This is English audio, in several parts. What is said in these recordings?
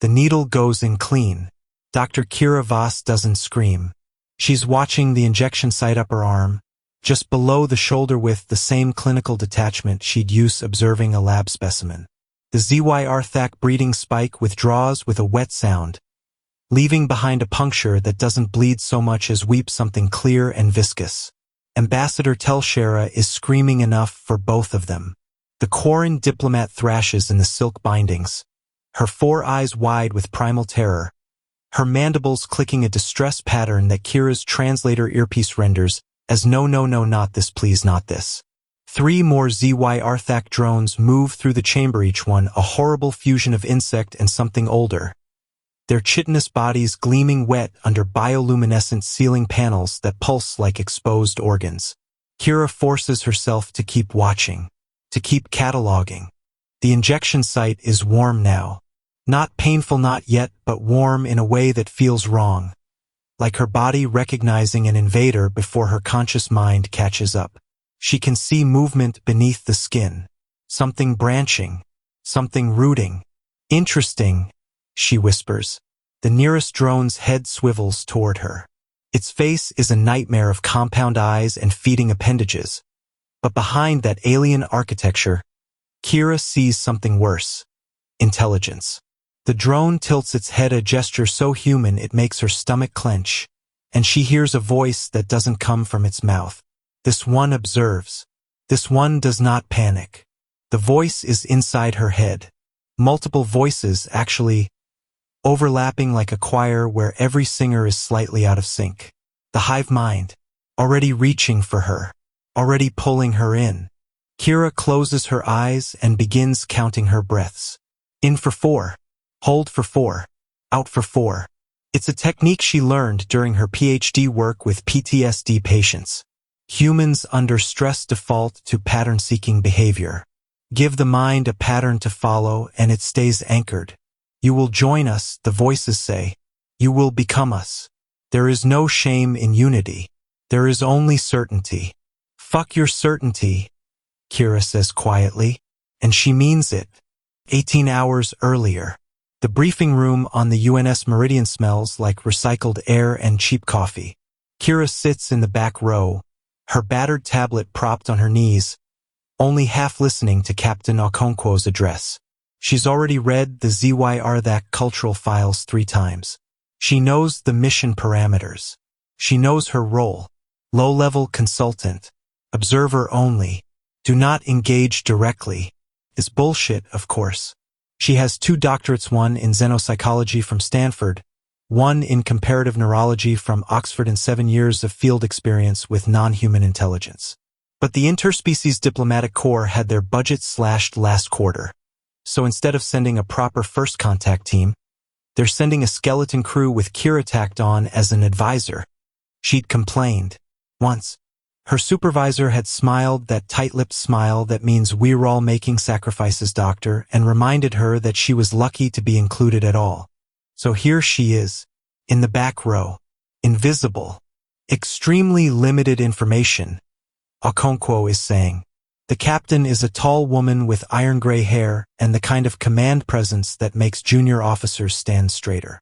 The needle goes in clean. Dr. Kira Voss doesn't scream. She's watching the injection site up her arm, just below the shoulder with the same clinical detachment she'd use observing a lab specimen. The Zyr'thak breeding spike withdraws with a wet sound, leaving behind a puncture that doesn't bleed so much as weep something clear and viscous. Ambassador Telshera is screaming enough for both of them. The Quarren diplomat thrashes in the silk bindings, her 4 eyes wide with primal terror, her mandibles clicking a distress pattern that Kira's translator earpiece renders as no, not this, please, not this. 3 more Zyr'thak drones move through the chamber, each one a horrible fusion of insect and something older, their chitinous bodies gleaming wet under bioluminescent ceiling panels that pulse like exposed organs. Kira forces herself to keep watching, to keep cataloging. The injection site is warm now. Not painful, not yet, but warm in a way that feels wrong, like her body recognizing an invader before her conscious mind catches up. She can see movement beneath the skin, something branching, something rooting. Interesting, she whispers. The nearest drone's head swivels toward her. Its face is a nightmare of compound eyes and feeding appendages. But behind that alien architecture, Kira sees something worse. Intelligence. The drone tilts its head, a gesture so human it makes her stomach clench, and she hears a voice that doesn't come from its mouth. This one observes. This one does not panic. The voice is inside her head. Multiple voices, actually, overlapping like a choir where every singer is slightly out of sync. The hive mind, already reaching for her, already pulling her in. Kira closes her eyes and begins counting her breaths. In for 4. Hold for 4. Out for 4. It's a technique she learned during her PhD work with PTSD patients. Humans under stress default to pattern-seeking behavior. Give the mind a pattern to follow and it stays anchored. You will join us, the voices say. You will become us. There is no shame in unity. There is only certainty. Fuck your certainty, Kira says quietly, and she means it. 18 hours earlier. The briefing room on the UNS Meridian smells like recycled air and cheap coffee. Kira sits in the back row, her battered tablet propped on her knees, only half listening to Captain Okonkwo's address. She's already read the Zyr'thak cultural files 3 times. She knows the mission parameters. She knows her role. Low-level consultant. Observer only. Do not engage directly. Is bullshit, of course. She has 2 doctorates, one in xenopsychology from Stanford, one in comparative neurology from Oxford, and 7 years of field experience with non-human intelligence. But the interspecies diplomatic corps had their budget slashed last quarter. So instead of sending a proper first contact team, they're sending a skeleton crew with Kira tacked on as an advisor. She'd complained. Once. Her supervisor had smiled that tight-lipped smile that means we're all making sacrifices, doctor, and reminded her that she was lucky to be included at all. So here she is, in the back row, invisible, extremely limited information, Okonkwo is saying. The captain is a tall woman with iron-gray hair and the kind of command presence that makes junior officers stand straighter.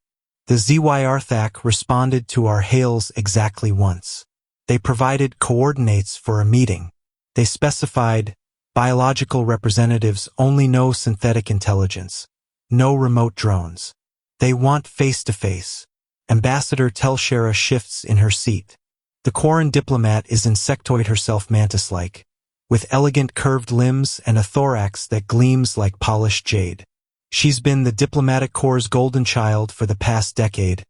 The Zyr'thak responded to our hails exactly once. They provided coordinates for a meeting. They specified, biological representatives only, no synthetic intelligence, no remote drones. They want face-to-face. Ambassador Telshera shifts in her seat. The Quarren diplomat is insectoid herself, mantis-like, with elegant curved limbs and a thorax that gleams like polished jade. She's been the diplomatic corps' golden child for the past decade.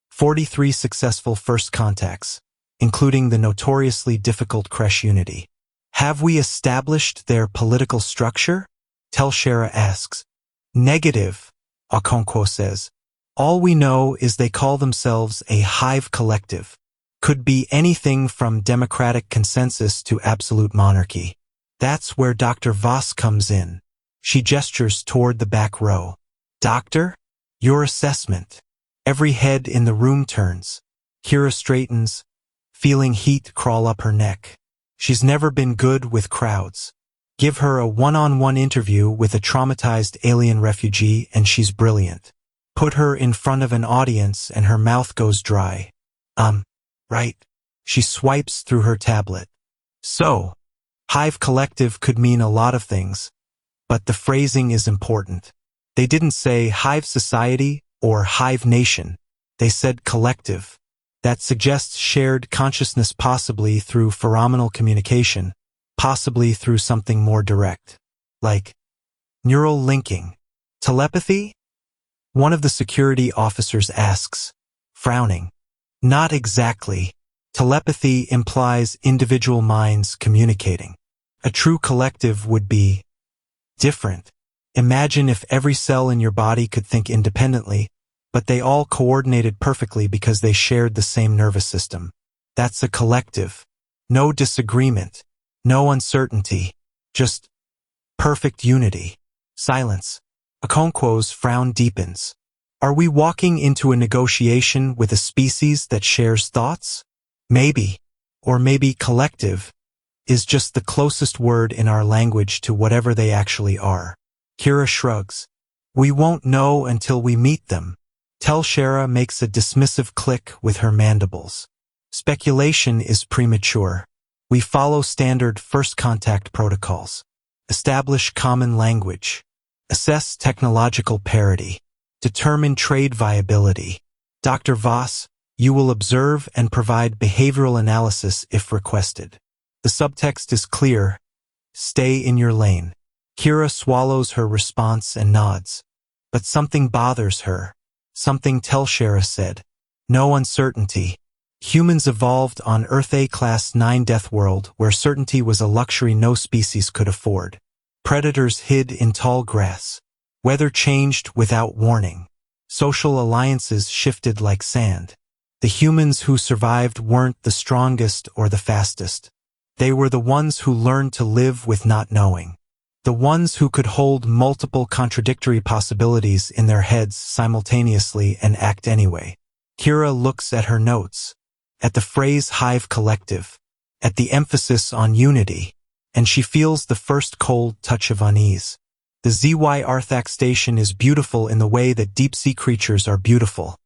43 successful first contacts, including the notoriously difficult Kresh Unity. Have we established their political structure? Telshera asks. Negative, Okonkwo says. All we know is they call themselves a hive collective. Could be anything from democratic consensus to absolute monarchy. That's where Dr. Voss comes in. She gestures toward the back row. Doctor? Your assessment. Every head in the room turns. Kira straightens, feeling heat crawl up her neck. She's never been good with crowds. Give her a one-on-one interview with a traumatized alien refugee and she's brilliant. Put her in front of an audience and her mouth goes dry. Right. She swipes through her tablet. So, Hive Collective could mean a lot of things, but the phrasing is important. They didn't say Hive Society or Hive Nation. They said collective. That suggests shared consciousness, possibly through pheromonal communication, possibly through something more direct, like neural linking. Telepathy? One of the security officers asks, frowning. Not exactly. Telepathy implies individual minds communicating. A true collective would be different. Imagine if every cell in your body could think independently, but they all coordinated perfectly because they shared the same nervous system. That's a collective. No disagreement. No uncertainty. Just perfect unity. Silence. Okonkwo's frown deepens. Are we walking into a negotiation with a species that shares thoughts? Maybe. Or maybe collective is just the closest word in our language to whatever they actually are. Kira shrugs. We won't know until we meet them. Telshera makes a dismissive click with her mandibles. Speculation is premature. We follow standard first contact protocols. Establish common language. Assess technological parity. Determine trade viability. Dr. Voss, you will observe and provide behavioral analysis if requested. The subtext is clear. Stay in your lane. Kira swallows her response and nods. But something bothers her. Something Telshera said. No uncertainty. Humans evolved on Earth A Class 9 Death World, where certainty was a luxury no species could afford. Predators hid in tall grass. Weather changed without warning. Social alliances shifted like sand. The humans who survived weren't the strongest or the fastest. They were the ones who learned to live with not knowing. The ones who could hold multiple contradictory possibilities in their heads simultaneously and act anyway. Kira looks at her notes, at the phrase Hive Collective, at the emphasis on unity, and she feels the first cold touch of unease. The Zyr'thak station is beautiful in the way that deep-sea creatures are beautiful.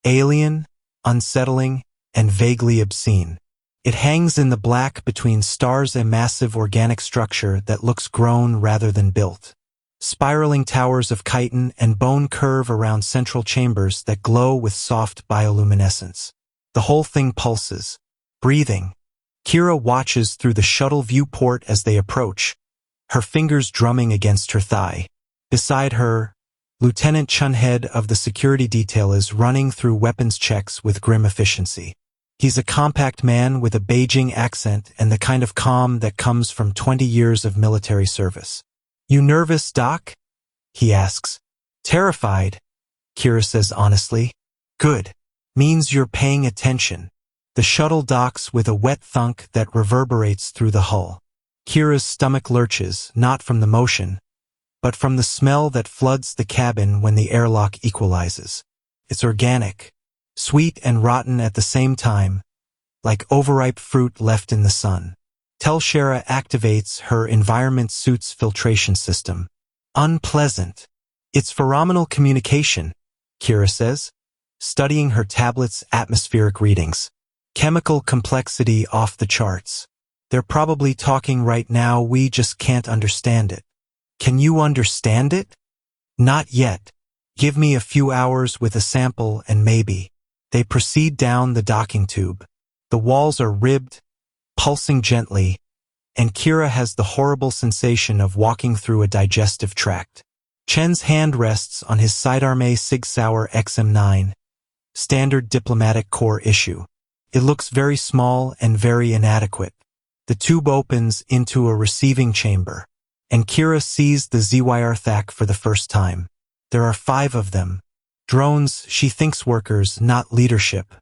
Alien, unsettling, and vaguely obscene. It hangs in the black between stars, a massive organic structure that looks grown rather than built. Spiraling towers of chitin and bone curve around central chambers that glow with soft bioluminescence. The whole thing pulses. Breathing. Kira watches through the shuttle viewport as they approach, her fingers drumming against her thigh. Beside her, Lieutenant Chunhead of the security detail is running through weapons checks with grim efficiency. He's a compact man with a Beijing accent and the kind of calm that comes from 20 years of military service. You nervous, Doc? He asks. Terrified, Kira says honestly. Good. Means you're paying attention. The shuttle docks with a wet thunk that reverberates through the hull. Kira's stomach lurches, not from the motion, but from the smell that floods the cabin when the airlock equalizes. It's organic, sweet and rotten at the same time, like overripe fruit left in the sun. Telshera activates her environment suit's filtration system. Unpleasant. It's pheromonal communication, Kira says, studying her tablet's atmospheric readings. Chemical complexity off the charts. They're probably talking right now, we just can't understand it. Can you understand it? Not yet. Give me a few hours with a sample and maybe. They proceed down the docking tube. The walls are ribbed, pulsing gently, and Kira has the horrible sensation of walking through a digestive tract. Chen's hand rests on his sidearm Sig Sauer XM9, standard diplomatic corps issue. It looks very small and very inadequate. The tube opens into a receiving chamber, and Kira sees the Zyr'thak for the first time. There are 5 of them. Drones, she thinks, workers, not leadership.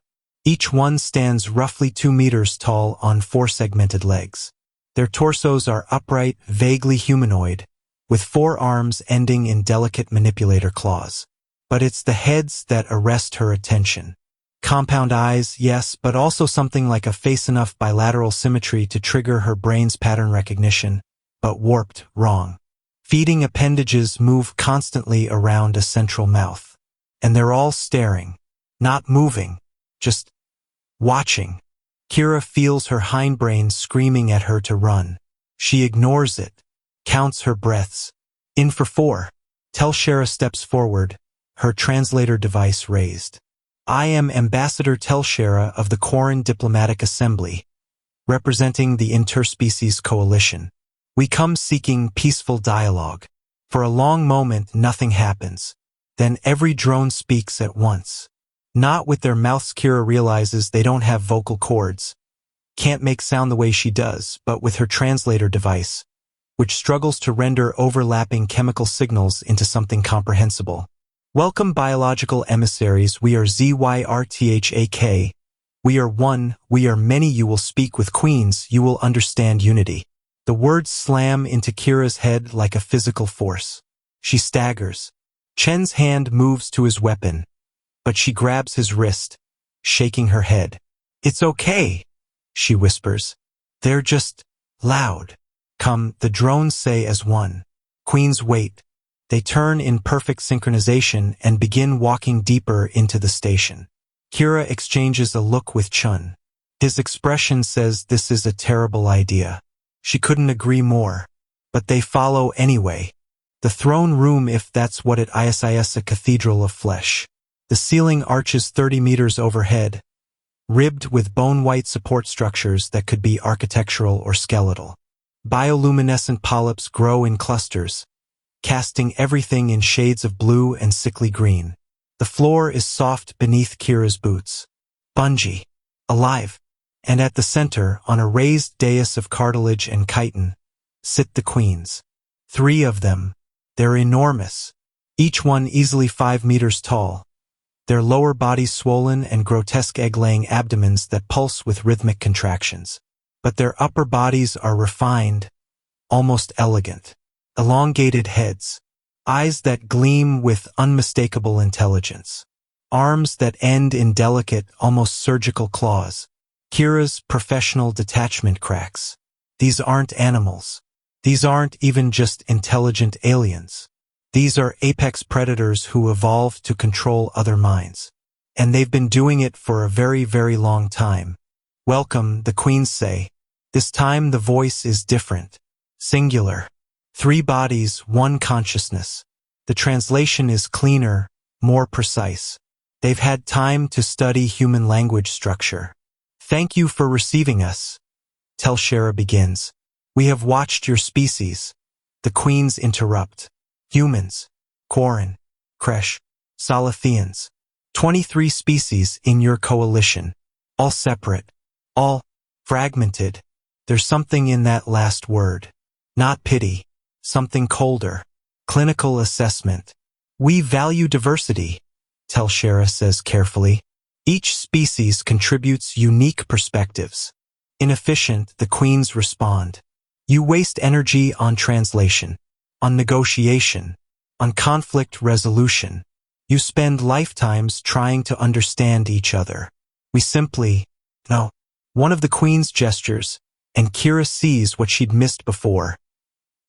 Each one stands roughly 2 meters tall on 4 segmented legs. Their torsos are upright, vaguely humanoid, with 4 arms ending in delicate manipulator claws. But it's the heads that arrest her attention. Compound eyes, yes, but also something like a face, enough bilateral symmetry to trigger her brain's pattern recognition, but warped, wrong. Feeding appendages move constantly around a central mouth. and they're all staring, not moving, just watching. Kira feels her hindbrain screaming at her to run. She ignores it, counts her breaths. In for 4. Telshera steps forward, her translator device raised. I am Ambassador Telshera of the Quarren Diplomatic Assembly, representing the Interspecies Coalition. We come seeking peaceful dialogue. For a long moment, nothing happens. Then every drone speaks at once. Not with their mouths. Kira realizes they don't have vocal cords. Can't make sound the way she does, but with her translator device, which struggles to render overlapping chemical signals into something comprehensible. Welcome, biological emissaries. We are Zyr'thak. We are one, we are many. You will speak with queens, you will understand unity. The words slam into Kira's head like a physical force. She staggers. Chen's hand moves to his weapon, but she grabs his wrist, shaking her head. It's okay, she whispers. They're just loud. Come, the drones say as one. Queens wait. They turn in perfect synchronization and begin walking deeper into the station. Kira exchanges a look with Chun. His expression says this is a terrible idea. She couldn't agree more. But they follow anyway. The throne room, if that's what it is, a cathedral of flesh. The ceiling arches 30 meters overhead, ribbed with bone-white support structures that could be architectural or skeletal. Bioluminescent polyps grow in clusters, casting everything in shades of blue and sickly green. The floor is soft beneath Kira's boots. Spongy, alive. And at the center, on a raised dais of cartilage and chitin, sit the queens. 3 of them. They're enormous, each one easily 5 meters tall. Their lower bodies swollen and grotesque egg-laying abdomens that pulse with rhythmic contractions. But their upper bodies are refined, almost elegant. Elongated heads, eyes that gleam with unmistakable intelligence, arms that end in delicate, almost surgical claws. Kira's professional detachment cracks. These aren't animals. These aren't even just intelligent aliens. These are apex predators who evolved to control other minds. And they've been doing it for a very, very long time. Welcome, the queens say. This time the voice is different. Singular. 3 bodies, 1 consciousness. The translation is cleaner, more precise. They've had time to study human language structure. Thank you for receiving us. Telshera begins. We have watched your species. The queens interrupt. Humans, Quarren, Kresh, Salathians. 23 species in your coalition. All separate. All fragmented. There's something in that last word. Not pity. Something colder. Clinical assessment. We value diversity, Telshera says carefully. Each species contributes unique perspectives. Inefficient, the queens respond. You waste energy on translation, on negotiation, on conflict resolution. You spend lifetimes trying to understand each other. We simply, no. One of the queens gestures, and Kira sees what she'd missed before.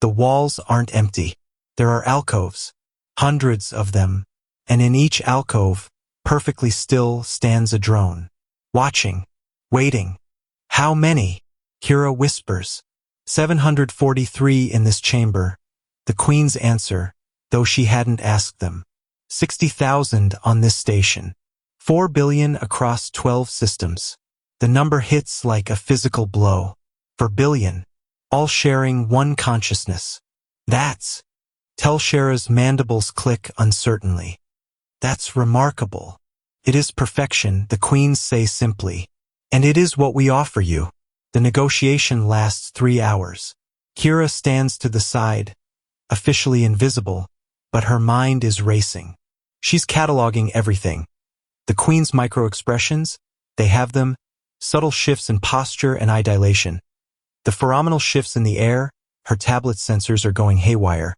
The walls aren't empty. There are alcoves, hundreds of them, and in each alcove, perfectly still, stands a drone. Watching, waiting. How many? Kira whispers. 743 in this chamber. The queens answer, though she hadn't asked them. 60,000 on this station. 4 billion across 12 systems. The number hits like a physical blow. For billion. All sharing one consciousness. That's. Telshera's mandibles click uncertainly. That's remarkable. It is perfection, the queens say simply. And it is what we offer you. The negotiation lasts 3 hours. Kira stands to the side, officially invisible, but her mind is racing. She's cataloging everything. The queen's micro-expressions, they have them, subtle shifts in posture and eye dilation. The phenomenal shifts in the air, her tablet sensors are going haywire.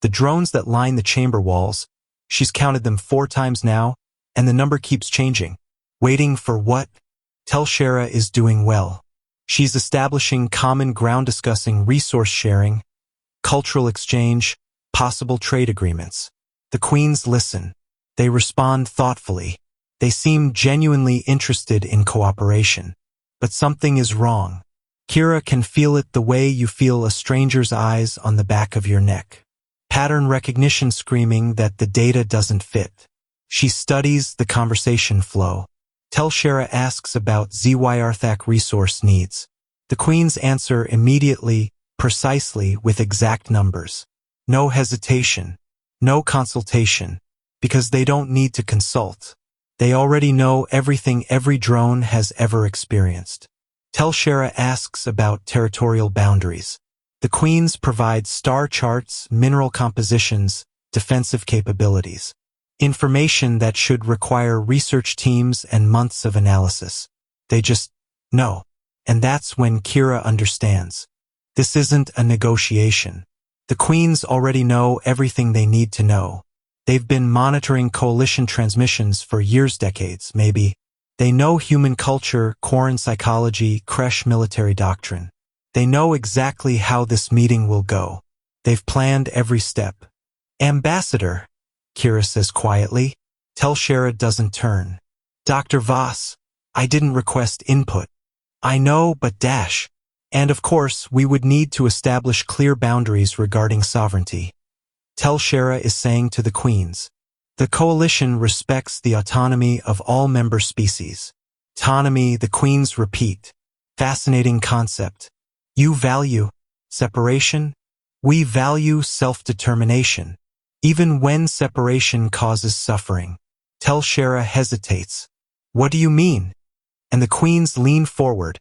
The drones that line the chamber walls, she's counted them 4 times now, and the number keeps changing. Waiting for what? Telshera is doing well. She's establishing common ground, discussing resource sharing, cultural exchange, possible trade agreements. The queens listen. They respond thoughtfully. They seem genuinely interested in cooperation. But something is wrong. Kira can feel it the way you feel a stranger's eyes on the back of your neck. Pattern recognition screaming that the data doesn't fit. She studies the conversation flow. Telshera asks about Zyr'thak resource needs. The queens answer immediately, precisely, with exact numbers. No hesitation. No consultation. Because they don't need to consult. They already know everything every drone has ever experienced. Telshera asks about territorial boundaries. The queens provide star charts, mineral compositions, defensive capabilities. Information that should require research teams and months of analysis. They just know. And that's when Kira understands. This isn't a negotiation. The queens already know everything they need to know. They've been monitoring coalition transmissions for years, decades, maybe. They know human culture, Quarren psychology, Kresh military doctrine. They know exactly how this meeting will go. They've planned every step. Ambassador, Kira says quietly. Telshera doesn't turn. Dr. Voss, I didn't request input. I know, but dash. And of course, we would need to establish clear boundaries regarding sovereignty. Telshera is saying to the queens. The coalition respects the autonomy of all member species. Autonomy, the queens repeat. Fascinating concept. You value separation? We value self-determination. Even when separation causes suffering. Telshera hesitates. What do you mean? And the queens lean forward.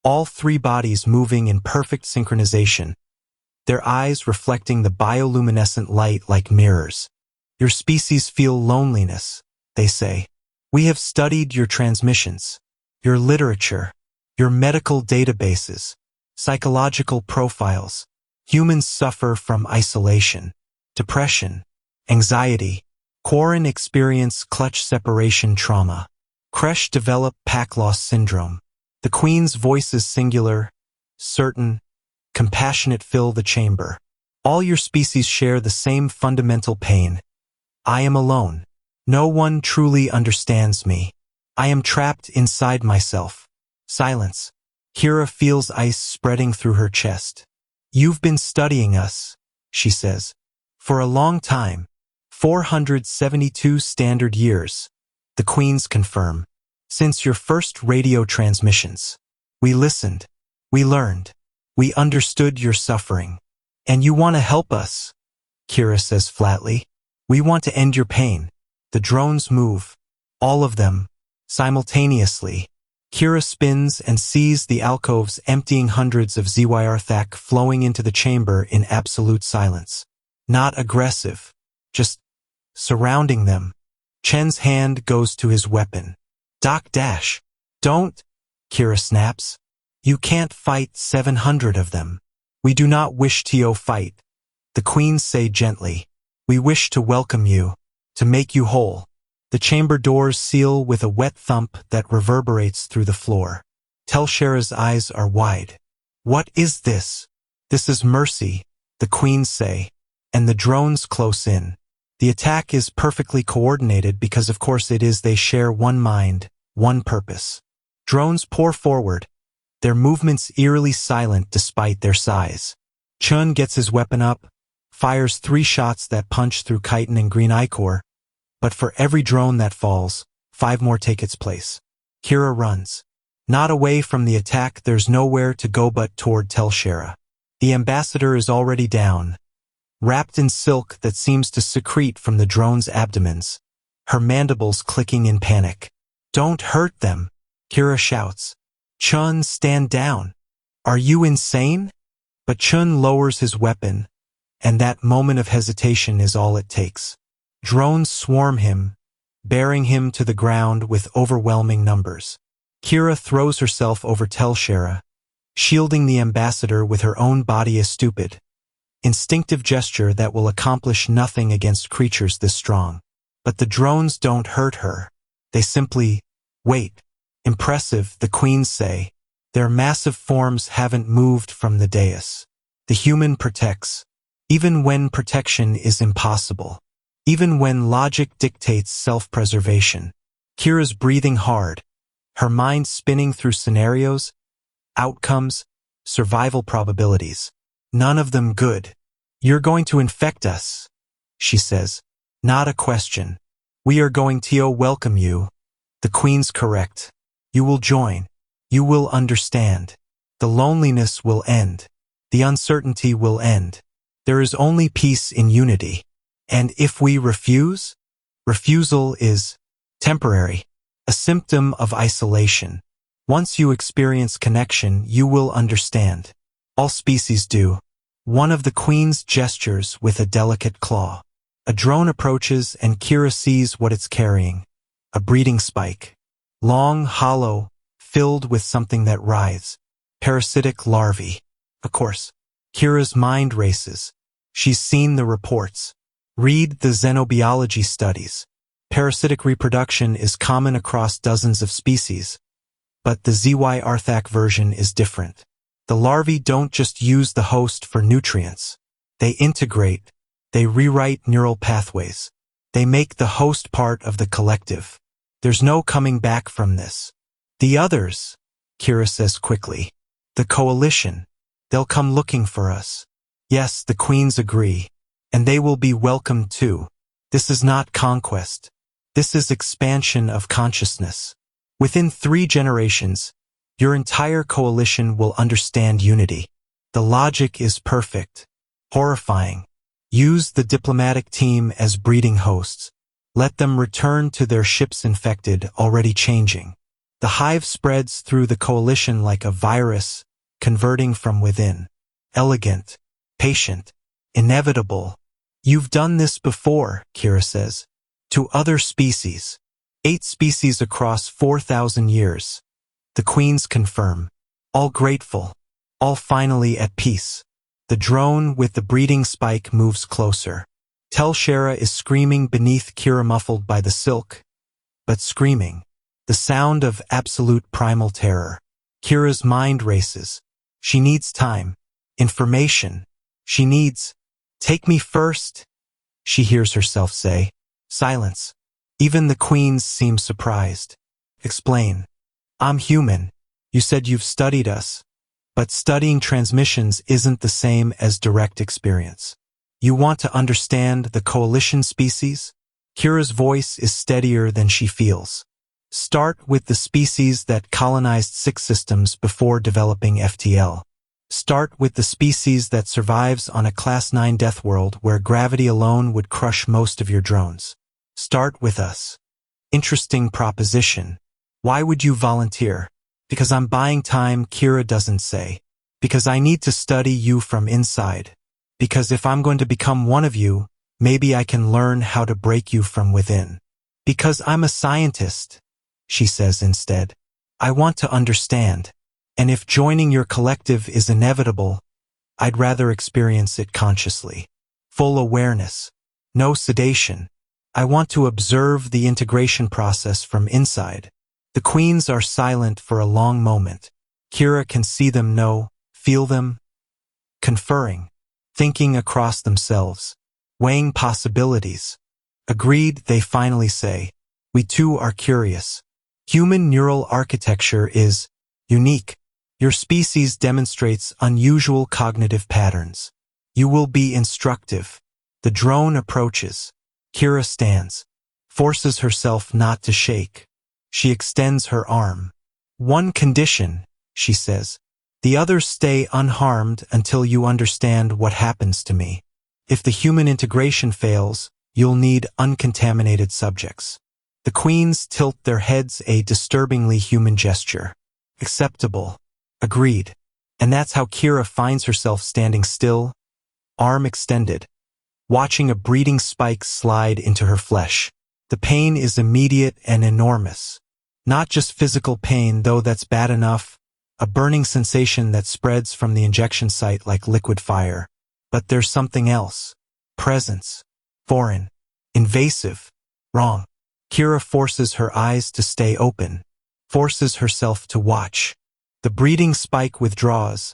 All three bodies moving in perfect synchronization. Their eyes reflecting the bioluminescent light like mirrors. Your species feel loneliness, they say. We have studied your transmissions, your literature, your medical databases, psychological profiles. Humans suffer from isolation, depression, anxiety. Quarren experience clutch separation trauma. Kresh develop pack loss syndrome. The queen's voice is singular, certain, compassionate, fill the chamber. All your species share the same fundamental pain. I am alone. No one truly understands me. I am trapped inside myself. Silence. Kira feels ice spreading through her chest. You've been studying us, she says. For a long time. 472 standard years. The queens confirm. Since your first radio transmissions. We listened. We learned. We understood your suffering. And you want to help us, Kira says flatly. We want to end your pain. The drones move. All of them. Simultaneously. Kira spins and sees the alcoves emptying, hundreds of Zyr'thak flowing into the chamber in absolute silence. Not aggressive. Just surrounding them. Chen's hand goes to his weapon. Doc dash. Don't, Kira snaps. You can't fight 700 of them. We do not wish to fight. The queens say gently. We wish to welcome you, to make you whole. The chamber doors seal with a wet thump that reverberates through the floor. Telshera's eyes are wide. What is this? This is mercy, the queens say, and the drones close in. The attack is perfectly coordinated because of course it is. They share one mind, one purpose. Drones pour forward, their movements eerily silent despite their size. Chun gets his weapon up, fires 3 shots that punch through chitin and green ichor, but for every drone that falls, 5 more take its place. Kira runs. Not away from the attack, there's nowhere to go but toward Telshera. The ambassador is already down, wrapped in silk that seems to secrete from the drones' abdomens, her mandibles clicking in panic. Don't hurt them, Kira shouts. Chun, stand down. Are you insane? But Chun lowers his weapon, and that moment of hesitation is all it takes. Drones swarm him, bearing him to the ground with overwhelming numbers. Kira throws herself over Telshera, shielding the ambassador with her own body. A stupid, instinctive gesture that will accomplish nothing against creatures this strong. But the drones don't hurt her. They simply wait. Impressive, the queens say. Their massive forms haven't moved from the dais. The human protects, even when protection is impossible. even when logic dictates self-preservation. Kira's breathing hard, her mind spinning through scenarios, outcomes, survival probabilities. None of them good. "You're going to infect us," she says. Not a question. "We are going to welcome you." The Queen's correct. You will join. You will understand. The loneliness will end. The uncertainty will end. There is only peace in unity. And if we refuse? Refusal is temporary, a symptom of isolation. Once you experience connection, you will understand. All species do. One of the Queen's gestures with a delicate claw. A drone approaches and Kira sees what it's carrying. A breeding spike. Long, hollow, filled with something that writhes. Parasitic larvae. Of course. Kira's mind races. She's seen the reports. Read the xenobiology studies. Parasitic reproduction is common across dozens of species. But the Zyr'thak version is different. The larvae don't just use the host for nutrients. They integrate. They rewrite neural pathways. They make the host part of the collective. There's no coming back from this. The others, Kira says quickly. The coalition. They'll come looking for us. Yes, the Queens agree. And they will be welcomed too. This is not conquest. This is expansion of consciousness. Within 3 generations, your entire coalition will understand unity. The logic is perfect. Horrifying. Use the diplomatic team as breeding hosts. Let them return to their ships infected, already changing. The hive spreads through the coalition like a virus, converting from within. Elegant, patient, inevitable. You've done this before, Kira says. To other species. 8 species across 4,000 years. The Queens confirm. All grateful. All finally at peace. The drone with the breeding spike moves closer. Telshera is screaming beneath Kira, muffled by the silk. But screaming. The sound of absolute primal terror. Kira's mind races. She needs time. Information. She needs. "Take me first," she hears herself say. Silence. Even the Queens seem surprised. "Explain." "I'm human. You said you've studied us. But studying transmissions isn't the same as direct experience. You want to understand the coalition species?" Kira's voice is steadier than she feels. "Start with the species that colonized 6 systems before developing FTL. Start with the species that survives on a Class 9 death world where gravity alone would crush most of your drones. Start with us." Interesting proposition. "Why would you volunteer?" "Because I'm buying time," Kira doesn't say. "Because I need to study you from inside. Because if I'm going to become one of you, maybe I can learn how to break you from within. Because I'm a scientist," she says instead. "I want to understand. And if joining your collective is inevitable, I'd rather experience it consciously. Full awareness. No sedation. I want to observe the integration process from inside." The Queens are silent for a long moment. Kira can see them, know, feel them. Conferring. Thinking across themselves. Weighing possibilities. Agreed, they finally say. "We too are curious. Human neural architecture is unique. Your species demonstrates unusual cognitive patterns. You will be instructive." The drone approaches. Kira stands. Forces herself not to shake. She extends her arm. "One condition," she says. "The others stay unharmed until you understand what happens to me. If the human integration fails, you'll need uncontaminated subjects." The Queens tilt their heads, a disturbingly human gesture. Acceptable. Agreed. And that's how Kira finds herself standing still, arm extended, watching a breeding spike slide into her flesh. The pain is immediate and enormous. Not just physical pain, though that's bad enough, a burning sensation that spreads from the injection site like liquid fire. But there's something else. Presence. Foreign. Invasive. Wrong. Kira forces her eyes to stay open, forces herself to watch. The breeding spike withdraws,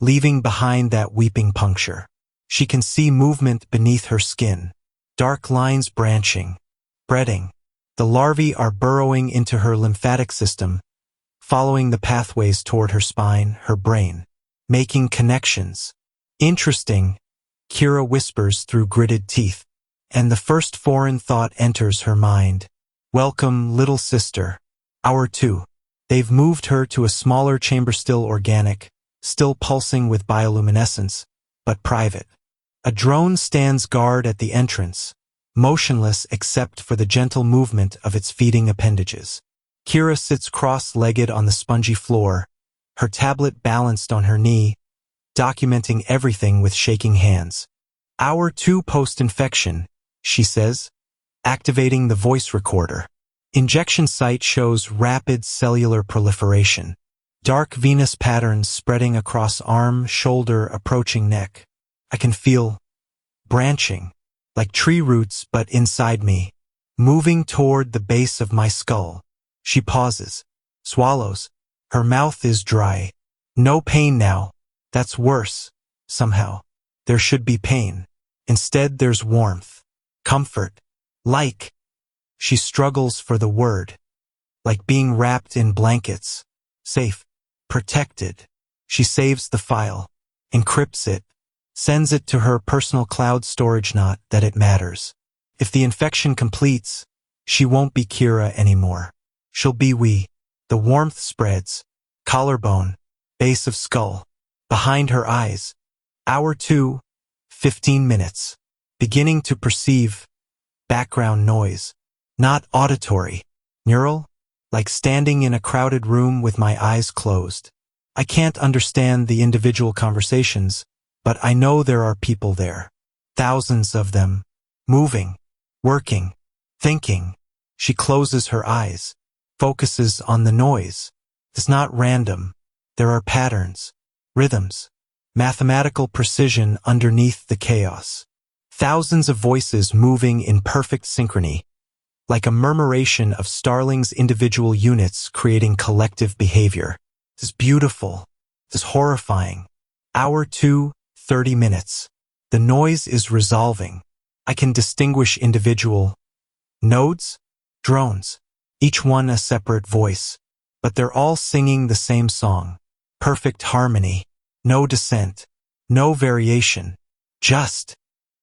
leaving behind that weeping puncture. She can see movement beneath her skin. dark lines branching, spreading. The larvae are burrowing into her lymphatic system, following the pathways toward her spine, her brain, making connections. Interesting, Kira whispers through gritted teeth, and the first foreign thought enters her mind. Welcome, little sister. Hour 2. They've moved her to a smaller chamber, still organic, still pulsing with bioluminescence, but private. A drone stands guard at the entrance, motionless except for the gentle movement of its feeding appendages. Kira sits cross-legged on the spongy floor, her tablet balanced on her knee, documenting everything with shaking hands. Hour 2 post-infection, she says, activating the voice recorder. Injection site shows rapid cellular proliferation. Dark venous patterns spreading across arm, shoulder, approaching neck. I can feel branching, like tree roots but inside me, moving toward the base of my skull. She pauses, swallows. Her mouth is dry. No pain now. That's worse, somehow. There should be pain. Instead there's warmth, comfort, like. She struggles for the word. Like being wrapped in blankets. Safe. Protected. She saves the file. Encrypts it. Sends it to her personal cloud storage. Not that it matters. If the infection completes, she won't be Kira anymore. She'll be we. The warmth spreads. Collarbone. Base of skull. Behind her eyes. Hour 2. 15 minutes. Beginning to perceive. Background noise. Not auditory. Neural? Like standing in a crowded room with my eyes closed. I can't understand the individual conversations, but I know there are people there. Thousands of them. Moving. Working. Thinking. She closes her eyes. Focuses on the noise. It's not random. There are patterns. Rhythms. Mathematical precision underneath the chaos. Thousands of voices moving in perfect synchrony. Like a murmuration of starlings, individual units creating collective behavior. It's beautiful. It's horrifying. Hour 2, 30 minutes. The noise is resolving. I can distinguish individual nodes, drones, each one a separate voice, but they're all singing the same song. Perfect harmony. No dissent. No variation. Just.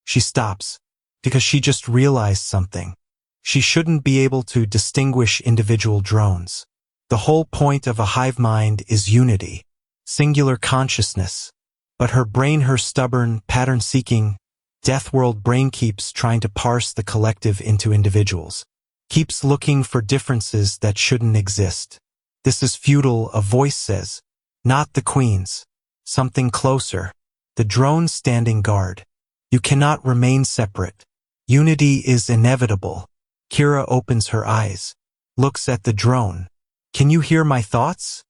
She stops, because she just realized something. She shouldn't be able to distinguish individual drones. The whole point of a hive mind is unity, singular consciousness. But her brain, her stubborn, pattern-seeking, death-world brain keeps trying to parse the collective into individuals. Keeps looking for differences that shouldn't exist. This is futile, a voice says. Not the queens. Something closer. The drone standing guard. You cannot remain separate. Unity is inevitable. Kira opens her eyes. Looks at the drone. Can you hear my thoughts?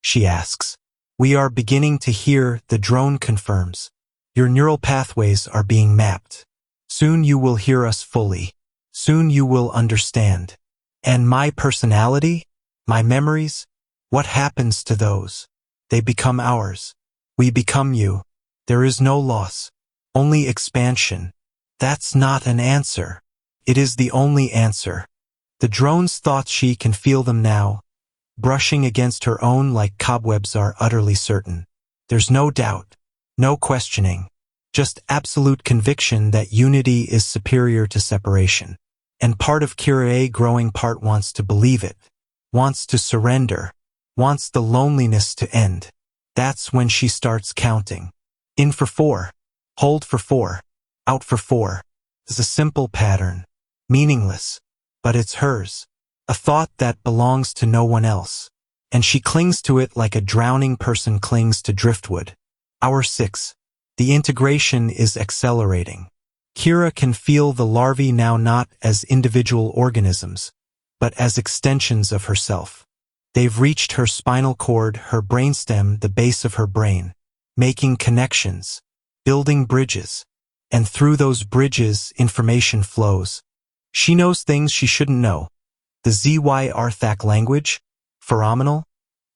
She asks. We are beginning to hear, the drone confirms. Your neural pathways are being mapped. Soon you will hear us fully. Soon you will understand. And my personality? My memories? What happens to those? They become ours. We become you. There is no loss. Only expansion. That's not an answer. It is the only answer. The drone's thoughts, she can feel them now, brushing against her own like cobwebs, are utterly certain. There's no doubt, no questioning, just absolute conviction that unity is superior to separation. And part of Kira, a growing part, wants to believe it, wants to surrender, wants the loneliness to end. That's when she starts counting. In for 4, hold for 4, out for 4. It's a simple pattern. Meaningless, but it's hers. A thought that belongs to no one else. And she clings to it like a drowning person clings to driftwood. Hour 6. The integration is accelerating. Kira can feel the larvae now not as individual organisms, but as extensions of herself. They've reached her spinal cord, her brainstem, the base of her brain, making connections, building bridges. And through those bridges, information flows. She knows things she shouldn't know. The Zyr'thak language? Phenomenal?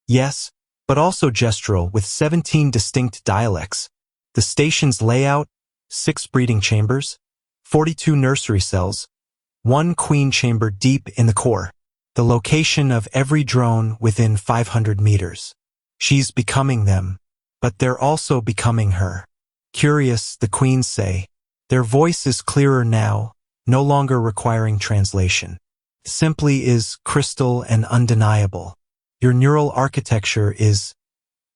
Yes, but also gestural with 17 distinct dialects. The station's layout? 6 breeding chambers? 42 nursery cells, one queen chamber deep in the core, the location of every drone within 500 meters. She's becoming them, but they're also becoming her. Curious, the queens say. Their voice is clearer now, no longer requiring translation. Simply is crystal and undeniable. Your neural architecture is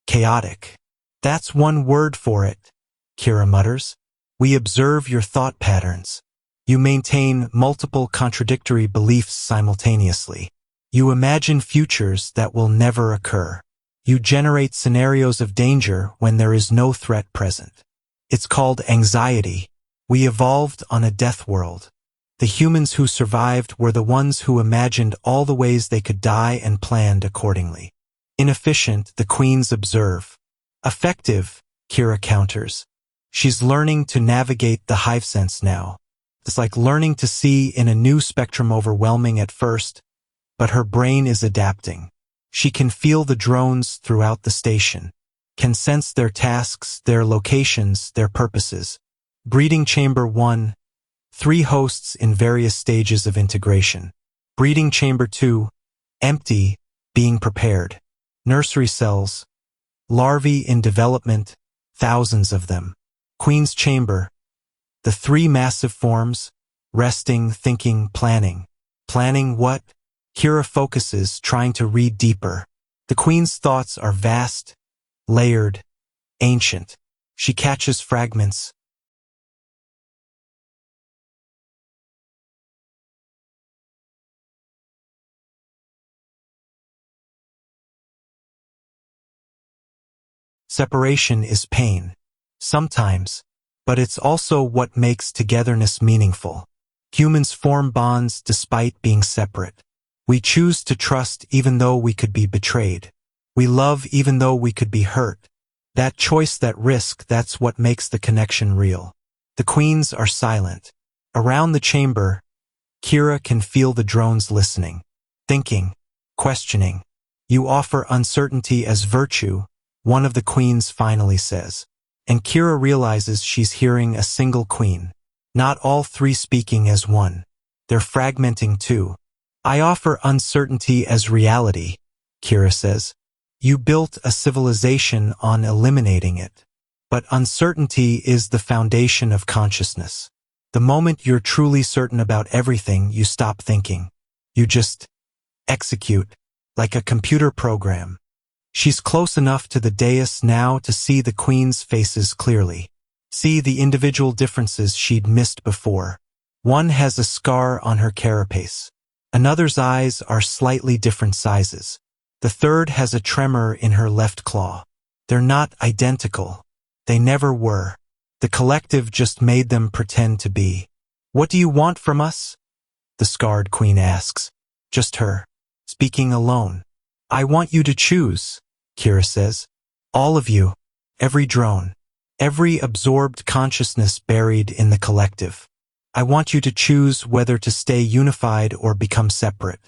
chaotic. That's one word for it, Kira mutters. We observe your thought patterns. You maintain multiple contradictory beliefs simultaneously. You imagine futures that will never occur. You generate scenarios of danger when there is no threat present. It's called anxiety. We evolved on a death world. The humans who survived were the ones who imagined all the ways they could die and planned accordingly. Inefficient, the queens observe. Effective, Kira counters. She's learning to navigate the hive sense now. It's like learning to see in a new spectrum, overwhelming at first, but her brain is adapting. She can feel the drones throughout the station, can sense their tasks, their locations, their purposes. Breeding Chamber 1, 3 hosts in various stages of integration. Breeding Chamber 2, empty, being prepared. Nursery cells, larvae in development, thousands of them. Queen's Chamber, the 3 massive forms, resting, thinking, planning. Planning what? Kira focuses, trying to read deeper. The Queen's thoughts are vast, layered, ancient. She catches fragments. Separation is pain. Sometimes. But it's also what makes togetherness meaningful. Humans form bonds despite being separate. We choose to trust even though we could be betrayed. We love even though we could be hurt. That choice, that risk, that's what makes the connection real. The queens are silent. Around the chamber, Kira can feel the drones listening, thinking, questioning. You offer uncertainty as virtue, one of the queens finally says. And Kira realizes she's hearing a single queen. Not all 3 speaking as one. They're fragmenting too. I offer uncertainty as reality, Kira says. You built a civilization on eliminating it. But uncertainty is the foundation of consciousness. The moment you're truly certain about everything, you stop thinking. You just execute, like a computer program. She's close enough to the dais now to see the queen's faces clearly. See the individual differences she'd missed before. One has a scar on her carapace. Another's eyes are slightly different sizes. The third has a tremor in her left claw. They're not identical. They never were. The collective just made them pretend to be. What do you want from us? The scarred queen asks. Just her, speaking alone. I want you to choose, Kira says. All of you, every drone, every absorbed consciousness buried in the collective. I want you to choose whether to stay unified or become separate.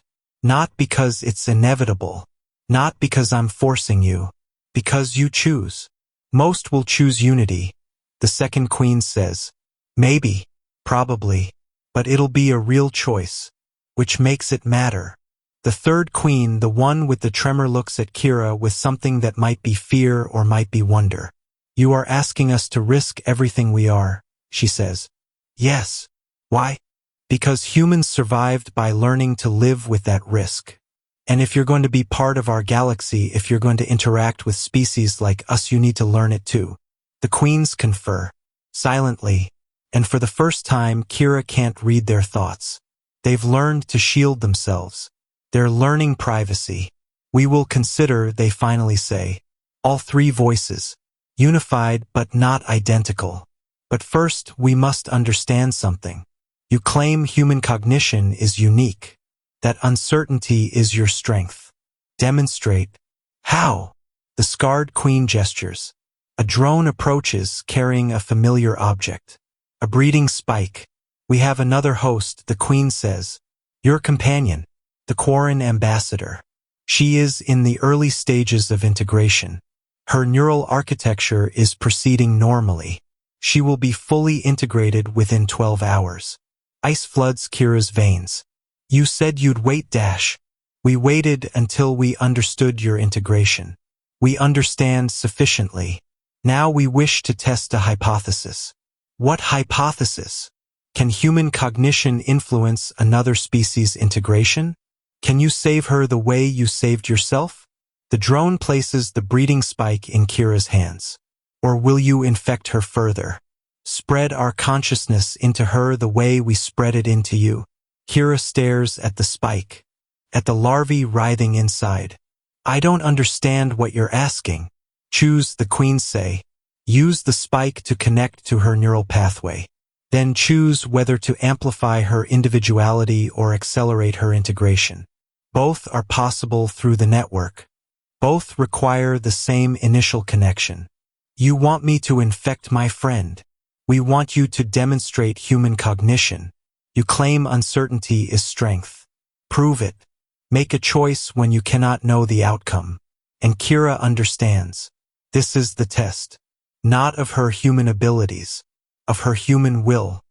Not because it's inevitable, not because I'm forcing you, because you choose. Most will choose unity, the second queen says. Maybe, probably, but it'll be a real choice, which makes it matter. The third queen, the one with the tremor, looks at Kira with something that might be fear or might be wonder. You are asking us to risk everything we are, she says. Yes. Why? Because humans survived by learning to live with that risk. And if you're going to be part of our galaxy, if you're going to interact with species like us, you need to learn it too. The queens confer, silently, and for the first time, Kira can't read their thoughts. They've learned to shield themselves. They're learning privacy. We will consider, they finally say. All 3 voices, unified but not identical. But first, we must understand something. You claim human cognition is unique. That uncertainty is your strength. Demonstrate. How? The scarred queen gestures. A drone approaches, carrying a familiar object. A breeding spike. We have another host, the queen says. Your companion, the Quarren ambassador. She is in the early stages of integration. Her neural architecture is proceeding normally. She will be fully integrated within 12 hours. Ice floods Kira's veins. You said you'd wait, Dash. We waited until we understood your integration. We understand sufficiently. Now we wish to test a hypothesis. What hypothesis? Can human cognition influence another species' integration? Can you save her the way you saved yourself? The drone places the breeding spike in Kira's hands. Or will you infect her further? Spread our consciousness into her the way we spread it into you. Kira stares at the spike, at the larvae writhing inside. I don't understand what you're asking. Choose, the queens say. Use the spike to connect to her neural pathway. Then choose whether to amplify her individuality or accelerate her integration. Both are possible through the network. Both require the same initial connection. You want me to infect my friend. We want you to demonstrate human cognition. You claim uncertainty is strength. Prove it. Make a choice when you cannot know the outcome. And Kira understands. This is the test. Not of her human abilities, of her human will.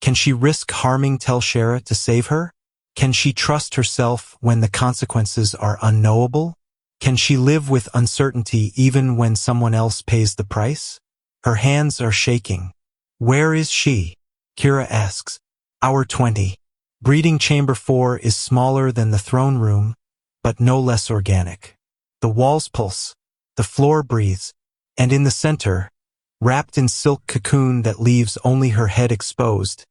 Can she risk harming Tel'Shara to save her? Can she trust herself when the consequences are unknowable? Can she live with uncertainty even when someone else pays the price? Her hands are shaking. Where is she? Kira asks. Hour 20. Breeding chamber 4 is smaller than the throne room, but no less organic. The walls pulse, the floor breathes, and in the center, wrapped in silk cocoon that leaves only her head exposed,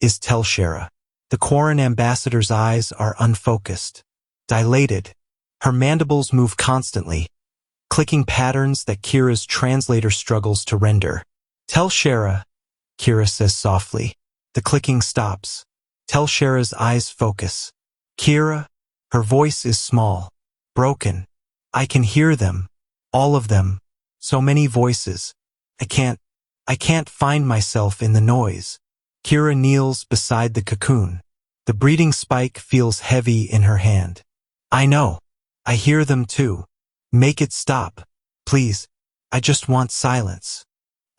is Tel'Shara. The Quarren ambassador's eyes are unfocused, dilated. Her mandibles move constantly, clicking patterns that Kira's translator struggles to render. Tel'Shara, Kira says softly. The clicking stops. Tel'Shara's eyes focus. Kira, her voice is small, broken. I can hear them, all of them, so many voices. I can't find myself in the noise. Kira kneels beside the cocoon. The breeding spike feels heavy in her hand. I know. I hear them too. Make it stop. Please. I just want silence.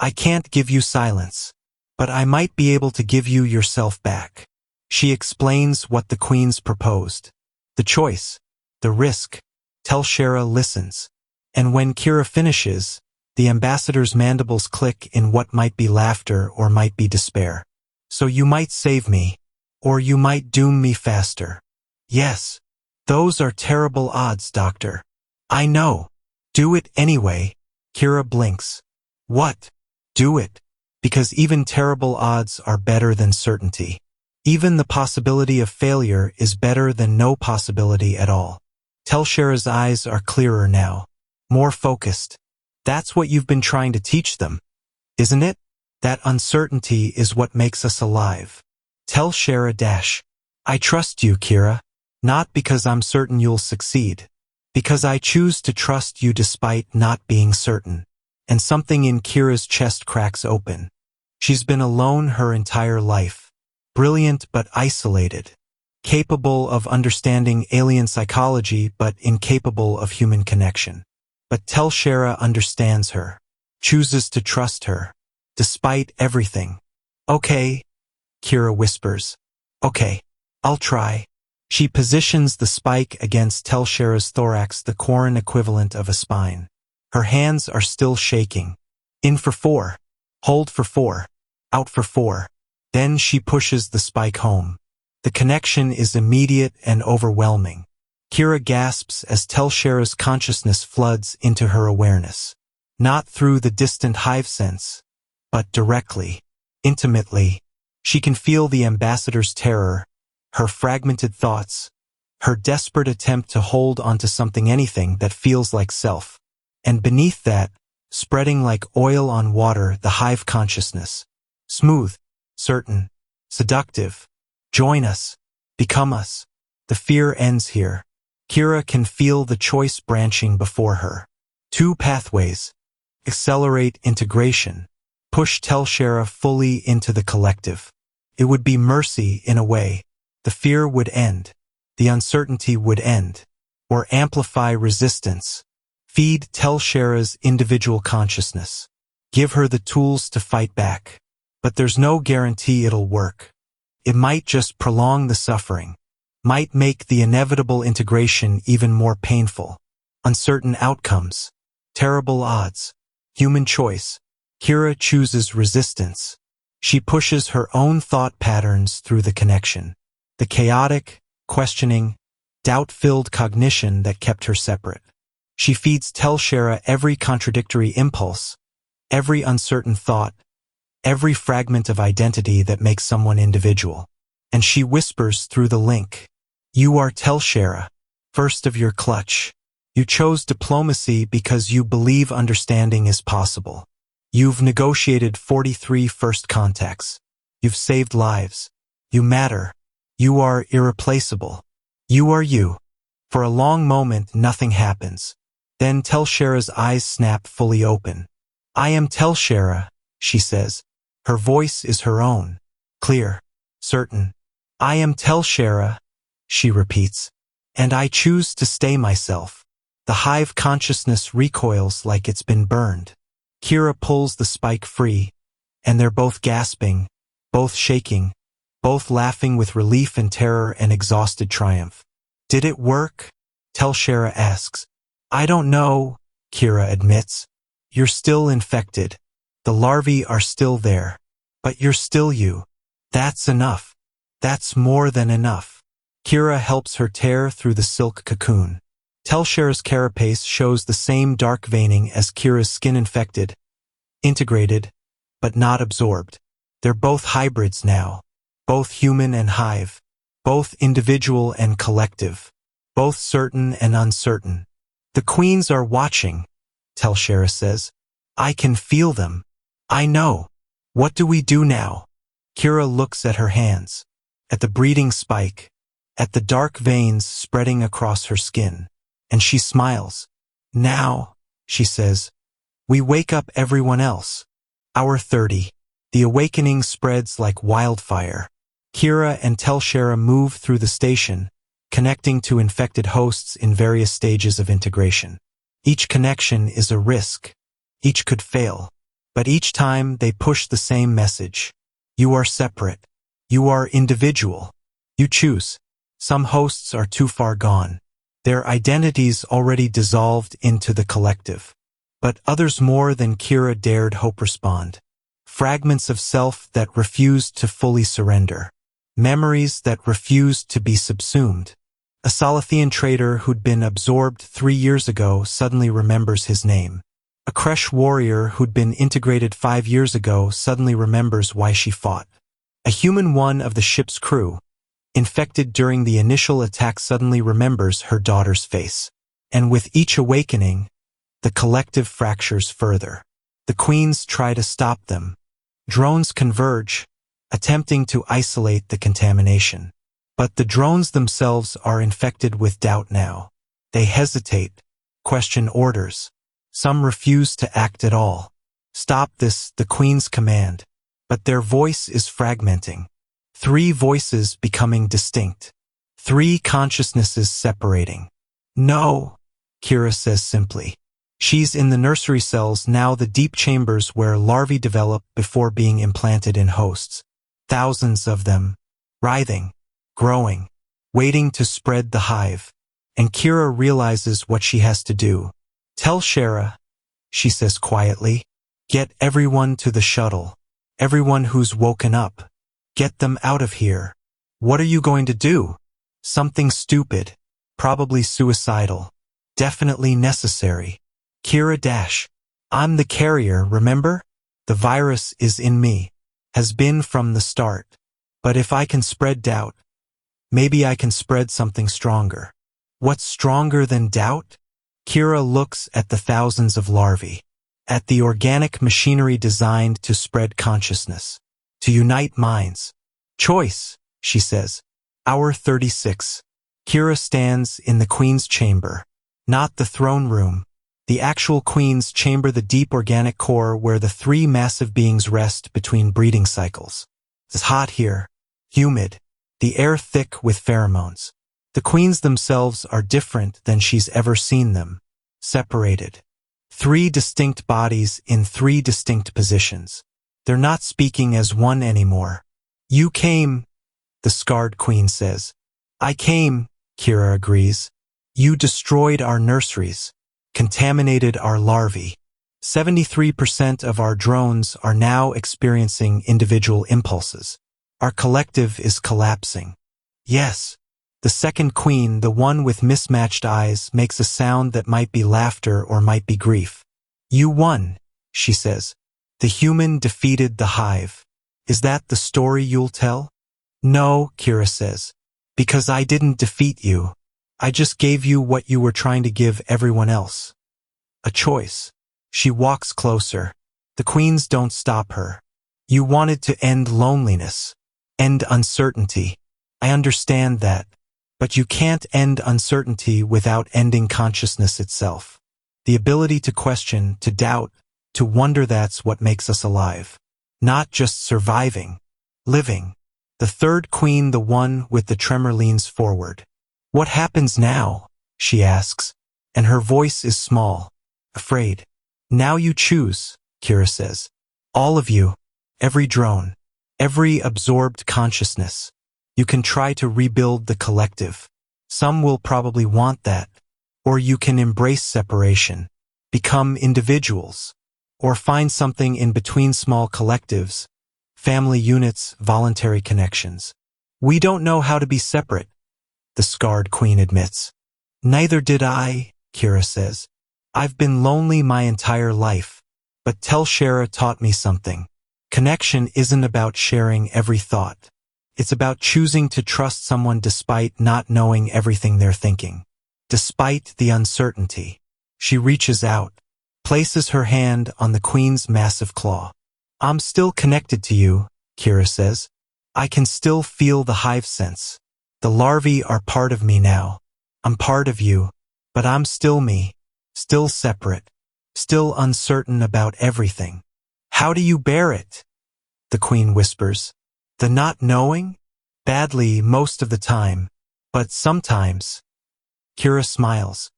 I can't give you silence. But I might be able to give you yourself back. She explains what the queens proposed. The choice. The risk. Tel'Shara listens. And when Kira finishes, the ambassador's mandibles click in what might be laughter or might be despair. So you might save me. Or you might doom me faster. Yes. Those are terrible odds, Doctor. I know. Do it anyway. Kira blinks. What? Do it. Because even terrible odds are better than certainty. Even the possibility of failure is better than no possibility at all. Tel'Shara's eyes are clearer now, more focused. That's what you've been trying to teach them, isn't it? That uncertainty is what makes us alive. Tel'Shara dash. I trust you, Kira. Not because I'm certain you'll succeed. Because I choose to trust you despite not being certain. And something in Kira's chest cracks open. She's been alone her entire life. Brilliant but isolated. Capable of understanding alien psychology but incapable of human connection. But Tel'Shara understands her. Chooses to trust her. Despite everything. Okay, Kira whispers. Okay, I'll try. She positions the spike against Tel'Shara's thorax, the Quarren equivalent of a spine. Her hands are still shaking. In for 4. Hold for 4. Out for 4. Then she pushes the spike home. The connection is immediate and overwhelming. Kira gasps as Tel'Shara's consciousness floods into her awareness. Not through the distant hive sense, but directly, intimately. She can feel the ambassador's terror, her fragmented thoughts, her desperate attempt to hold onto anything that feels like self. And beneath that, spreading like oil on water, the hive consciousness. Smooth, certain, seductive. Join us. Become us. The fear ends here. Kira can feel the choice branching before her. 2 pathways. Accelerate integration. Push Tel'Shara fully into the collective. It would be mercy in a way. The fear would end. The uncertainty would end. Or amplify resistance. Feed Tel'Shara's individual consciousness. Give her the tools to fight back. But there's no guarantee it'll work. It might just prolong the suffering. Might make the inevitable integration even more painful. Uncertain outcomes. Terrible odds. Human choice. Kira chooses resistance. She pushes her own thought patterns through the connection. The chaotic, questioning, doubt-filled cognition that kept her separate. She feeds Telshera every contradictory impulse, every uncertain thought, every fragment of identity that makes someone individual. And she whispers through the link. You are Telshera, first of your clutch. You chose diplomacy because you believe understanding is possible. You've negotiated 43 first contacts. You've saved lives. You matter. You are irreplaceable. You are you. For a long moment, nothing happens. Then Telshera's eyes snap fully open. I am Telshera, she says. Her voice is her own. Clear. Certain. I am Telshera, she repeats. And I choose to stay myself. The hive consciousness recoils like it's been burned. Kira pulls the spike free, and they're both gasping, both shaking, both laughing with relief and terror and exhausted triumph. Did it work? Telshera asks. I don't know, Kira admits. You're still infected. The larvae are still there. But you're still you. That's enough. That's more than enough. Kira helps her tear through the silk cocoon. Telshera's carapace shows the same dark veining as Kira's skin infected, integrated, but not absorbed. They're both hybrids now. Both human and hive. Both individual and collective. Both certain and uncertain. The queens are watching, Telshera says. I can feel them. I know. What do we do now? Kira looks at her hands, at the breeding spike, at the dark veins spreading across her skin, and she smiles. Now, she says, we wake up everyone else. Hour 30. The awakening spreads like wildfire. Kira and Telshera move through the station, connecting to infected hosts in various stages of integration. Each connection is a risk. Each could fail. But each time they push the same message. You are separate. You are individual. You choose. Some hosts are too far gone. Their identities already dissolved into the collective. But others more than Kira dared hope respond. Fragments of self that refused to fully surrender. Memories that refused to be subsumed. A Salathian trader who'd been absorbed 3 years ago suddenly remembers his name. A Kresh warrior who'd been integrated 5 years ago suddenly remembers why she fought. A human one of the ship's crew, infected during the initial attack, suddenly remembers her daughter's face. And with each awakening, the collective fractures further. The queens try to stop them. Drones converge, attempting to isolate the contamination. But the drones themselves are infected with doubt now. They hesitate, question orders. Some refuse to act at all. Stop this, the queens command. But their voice is fragmenting. 3 voices becoming distinct. 3 consciousnesses separating. No, Kira says simply. She's in the nursery cells now, the deep chambers where larvae develop before being implanted in hosts. Thousands of them, writhing, growing, waiting to spread the hive. And Kira realizes what she has to do. Telshera, she says quietly, get everyone to the shuttle. Everyone who's woken up. Get them out of here. What are you going to do? Something stupid. Probably suicidal. Definitely necessary. Kira dash. I'm the carrier, remember? The virus is in me. Has been from the start. But if I can spread doubt, maybe I can spread something stronger. What's stronger than doubt? Kira looks at the thousands of larvae. At the organic machinery designed to spread consciousness. To unite minds. Choice, she says. Hour 36. Kira stands in the queen's chamber. Not the throne room. The actual queen's chamber, the deep organic core where the 3 massive beings rest between breeding cycles. It's hot here. Humid. The air thick with pheromones. The queens themselves are different than she's ever seen them. Separated. 3 distinct bodies in 3 distinct positions. They're not speaking as one anymore. You came, the scarred queen says. I came, Kira agrees. You destroyed our nurseries, contaminated our larvae. 73% of our drones are now experiencing individual impulses. Our collective is collapsing. Yes. The second queen, the one with mismatched eyes, makes a sound that might be laughter or might be grief. You won, she says. The human defeated the hive. Is that the story you'll tell? No, Kira says. Because I didn't defeat you. I just gave you what you were trying to give everyone else. A choice. She walks closer. The queens don't stop her. You wanted to end loneliness. End uncertainty. I understand that. But you can't end uncertainty without ending consciousness itself. The ability to question, to doubt, to wonder, that's what makes us alive. Not just surviving. Living. The third queen, the one with the tremor, leans forward. What happens now? She asks. And her voice is small. Afraid. Now you choose, Kira says. All of you. Every drone. Every absorbed consciousness. You can try to rebuild the collective. Some will probably want that. Or you can embrace separation. Become individuals. Or find something in between, small collectives. Family units, voluntary connections. We don't know how to be separate, the scarred queen admits. Neither did I, Kira says. I've been lonely my entire life. But Telshera taught me something. Connection isn't about sharing every thought. It's about choosing to trust someone despite not knowing everything they're thinking. Despite the uncertainty. She reaches out, places her hand on the queen's massive claw. I'm still connected to you, Kira says. I can still feel the hive sense. The larvae are part of me now. I'm part of you, but I'm still me, still separate, still uncertain about everything. How do you bear it? The queen whispers. The not knowing? Badly most of the time, but sometimes. Kira smiles.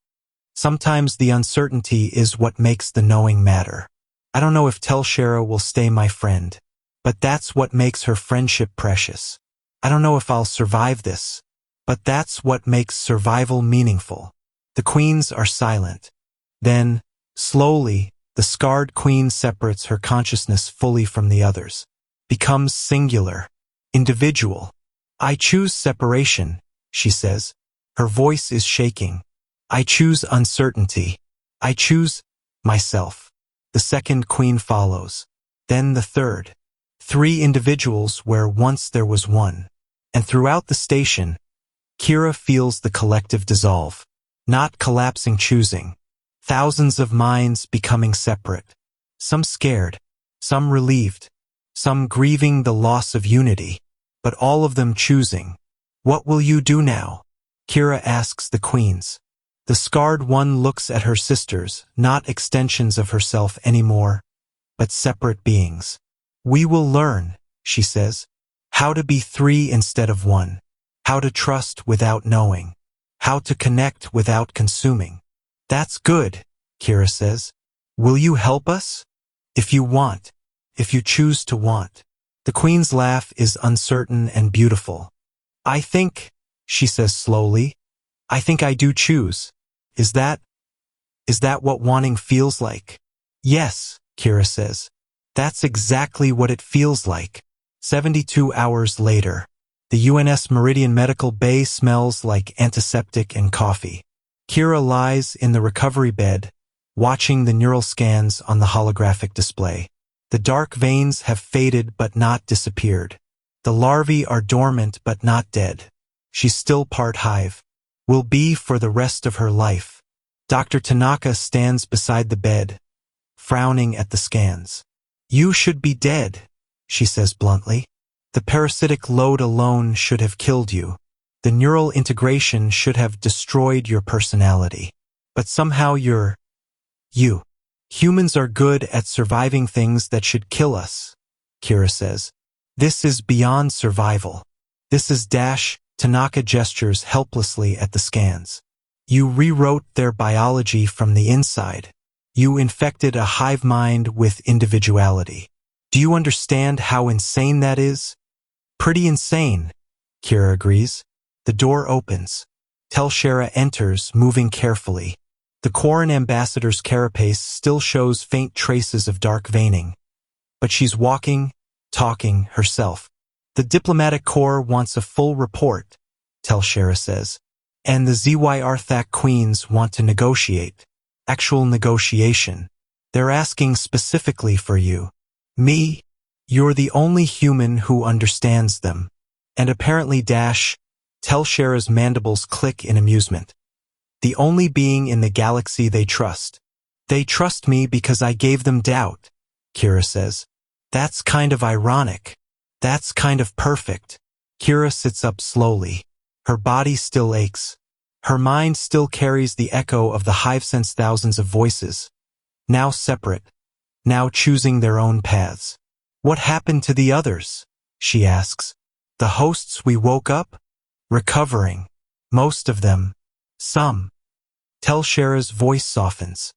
Sometimes the uncertainty is what makes the knowing matter. I don't know if Telshera will stay my friend, but that's what makes her friendship precious. I don't know if I'll survive this, but that's what makes survival meaningful. The queens are silent. Then, slowly, the scarred queen separates her consciousness fully from the others. Becomes singular. Individual. I choose separation, she says. Her voice is shaking. I choose uncertainty. I choose myself. The second queen follows. Then the third. 3 individuals where once there was one. And throughout the station, Kira feels the collective dissolve. Not collapsing, choosing. Thousands of minds becoming separate. Some scared. Some relieved. Some grieving the loss of unity. But all of them choosing. What will you do now? Kira asks the queens. The scarred one looks at her sisters, not extensions of herself anymore, but separate beings. We will learn, she says, how to be 3 instead of 1, how to trust without knowing, how to connect without consuming. That's good, Kira says. Will you help us? If you want, if you choose to want. The queen's laugh is uncertain and beautiful. I think, she says slowly, I think I do choose. Is that what wanting feels like? Yes, Kira says. That's exactly what it feels like. 72 hours later. The UNS Meridian Medical Bay smells like antiseptic and coffee. Kira lies in the recovery bed, watching the neural scans on the holographic display. The dark veins have faded but not disappeared. The larvae are dormant but not dead. She's still part hive. Will be for the rest of her life. Dr. Tanaka stands beside the bed, frowning at the scans. You should be dead, she says bluntly. The parasitic load alone should have killed you. The neural integration should have destroyed your personality. But somehow you're you. Humans are good at surviving things that should kill us, Kira says. This is beyond survival. This is Tanaka gestures helplessly at the scans. You rewrote their biology from the inside. You infected a hive mind with individuality. Do you understand how insane that is? Pretty insane, Kira agrees. The door opens. Telshera enters, moving carefully. The Quarren ambassador's carapace still shows faint traces of dark veining. But she's walking, talking herself. The diplomatic corps wants a full report, Telshera says. And the Zyr'thak Queens want to negotiate. Actual negotiation. They're asking specifically for you. Me? You're the only human who understands them. And apparently Telshera's mandibles click in amusement. The only being in the galaxy they trust. They trust me because I gave them doubt, Kira says. That's kind of ironic. That's kind of perfect. Kira sits up slowly. Her body still aches. Her mind still carries the echo of the Hive-sense thousands of voices. Now separate. Now choosing their own paths. What happened to the others? She asks. The hosts we woke up? Recovering. Most of them. Some. Telshera's voice softens.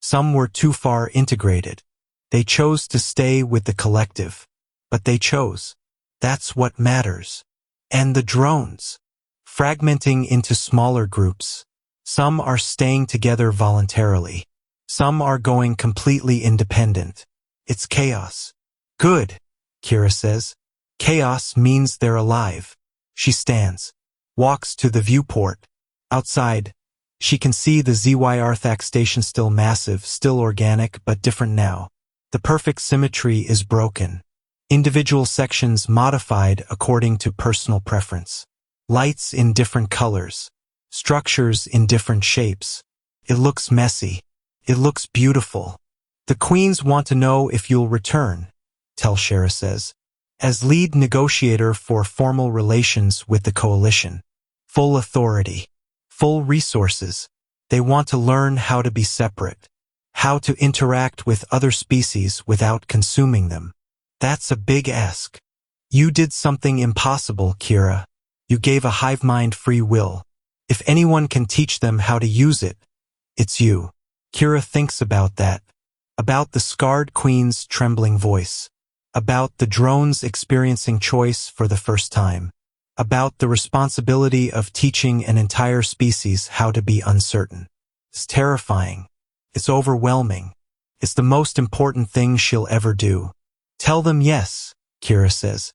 Some were too far integrated. They chose to stay with the collective. But they chose. That's what matters. And the drones. Fragmenting into smaller groups. Some are staying together voluntarily. Some are going completely independent. It's chaos. Good, Kira says. Chaos means they're alive. She stands. Walks to the viewport. Outside, she can see the Zyr'thak station still massive, still organic, but different now. The perfect symmetry is broken. Individual sections modified according to personal preference. Lights in different colors. Structures in different shapes. It looks messy. It looks beautiful. The queens want to know if you'll return, Telshera says. As lead negotiator for formal relations with the coalition. Full authority. Full resources. They want to learn how to be separate. How to interact with other species without consuming them. That's a big ask. You did something impossible, Kira. You gave a hive mind free will. If anyone can teach them how to use it, it's you. Kira thinks about that. About the scarred queen's trembling voice. About the drones experiencing choice for the first time. About the responsibility of teaching an entire species how to be uncertain. It's terrifying. It's overwhelming. It's the most important thing she'll ever do. Tell them yes, Kira says.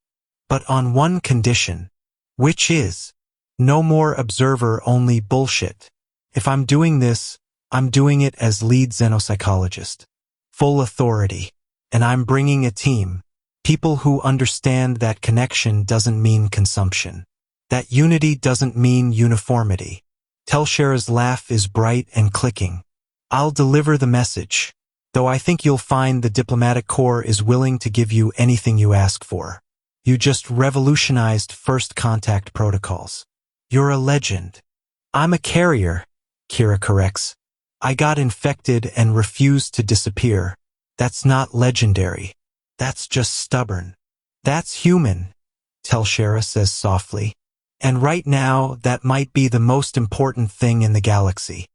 But on one condition. Which is, no more observer-only bullshit. If I'm doing this, I'm doing it as lead xenopsychologist. Full authority. And I'm bringing a team. People who understand that connection doesn't mean consumption. That unity doesn't mean uniformity. Telshera's laugh is bright and clicking. I'll deliver the message. Though I think you'll find the diplomatic corps is willing to give you anything you ask for. You just revolutionized first contact protocols. You're a legend. I'm a carrier, Kira corrects. I got infected and refused to disappear. That's not legendary. That's just stubborn. That's human, Telshera says softly. And right now, that might be the most important thing in the galaxy.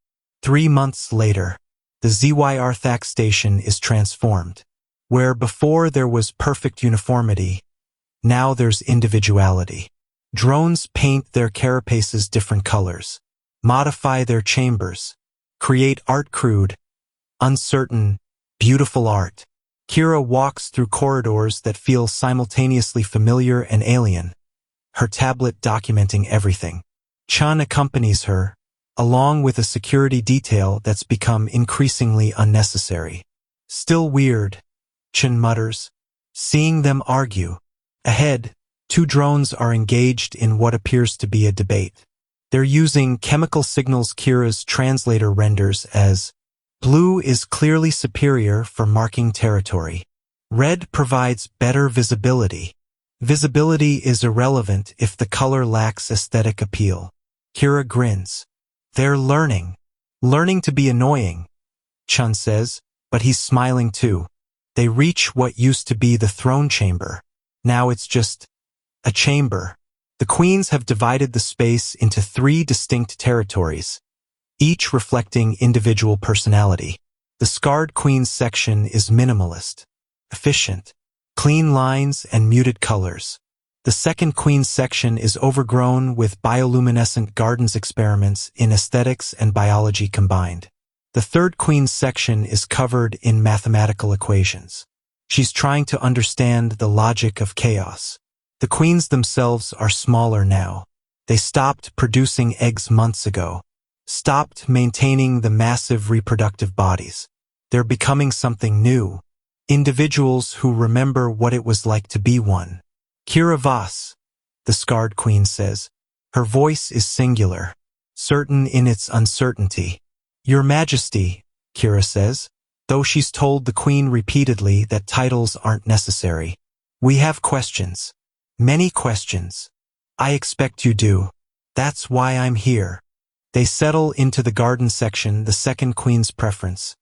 3 months later, the Zyr'thak station is transformed. Where before there was perfect uniformity, now there's individuality. Drones paint their carapaces different colors, modify their chambers, create art crude, uncertain, beautiful art. Kira walks through corridors that feel simultaneously familiar and alien, her tablet documenting everything. Chun accompanies her, along with a security detail that's become increasingly unnecessary. Still weird, Chun mutters, seeing them argue. Ahead, 2 drones are engaged in what appears to be a debate. They're using chemical signals Kira's translator renders as blue is clearly superior for marking territory. Red provides better visibility. Visibility is irrelevant if the color lacks aesthetic appeal. Kira grins. They're learning. Learning to be annoying, Chun says, but he's smiling too. They reach what used to be the throne chamber. Now it's just a chamber. The queens have divided the space into 3 distinct territories, each reflecting individual personality. The The Scarred Queens section is minimalist, efficient, clean lines and muted colors. The second Queens section is overgrown with bioluminescent gardens experiments in aesthetics and biology combined. The third Queens section is covered in mathematical equations. She's trying to understand the logic of chaos. The queens themselves are smaller now. They stopped producing eggs months ago, stopped maintaining the massive reproductive bodies. They're becoming something new, individuals who remember what it was like to be one. Kira Voss, the Scarred Queen says. Her voice is singular, certain in its uncertainty. Your Majesty, Kira says, though she's told the Queen repeatedly that titles aren't necessary. We have questions. Many questions. I expect you do. That's why I'm here. They settle into the garden section, the second Queen's preference,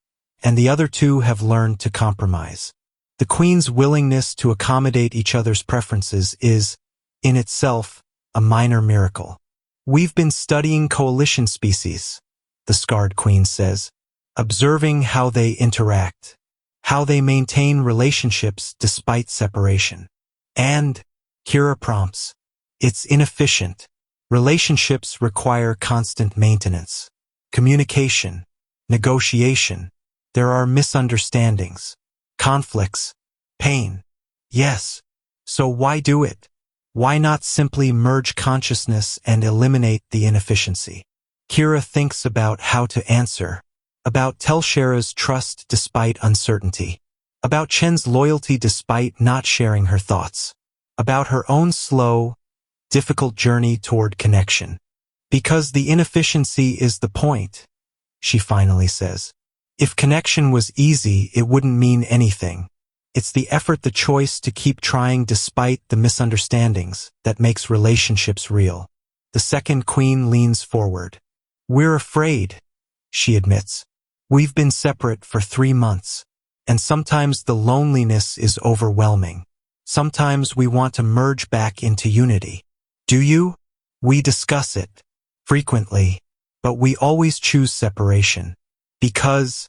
and the other two have learned to compromise. The Queen's willingness to accommodate each other's preferences is, in itself, a minor miracle. We've been studying coalition species, the Scarred Queen says, observing how they interact, how they maintain relationships despite separation. And, Kira prompts, it's inefficient. Relationships require constant maintenance, communication, negotiation. There are misunderstandings, conflicts, pain. Yes. So why do it? Why not simply merge consciousness and eliminate the inefficiency? Kira thinks about how to answer, about Telshera's trust despite uncertainty, about Chen's loyalty despite not sharing her thoughts, about her own slow, difficult journey toward connection. Because the inefficiency is the point, she finally says. If connection was easy, it wouldn't mean anything. It's the effort, the choice to keep trying despite the misunderstandings that makes relationships real. The second Queen leans forward. We're afraid, she admits. We've been separate for 3 months, and sometimes the loneliness is overwhelming. Sometimes we want to merge back into unity. Do you? We discuss it frequently, but we always choose separation. Because,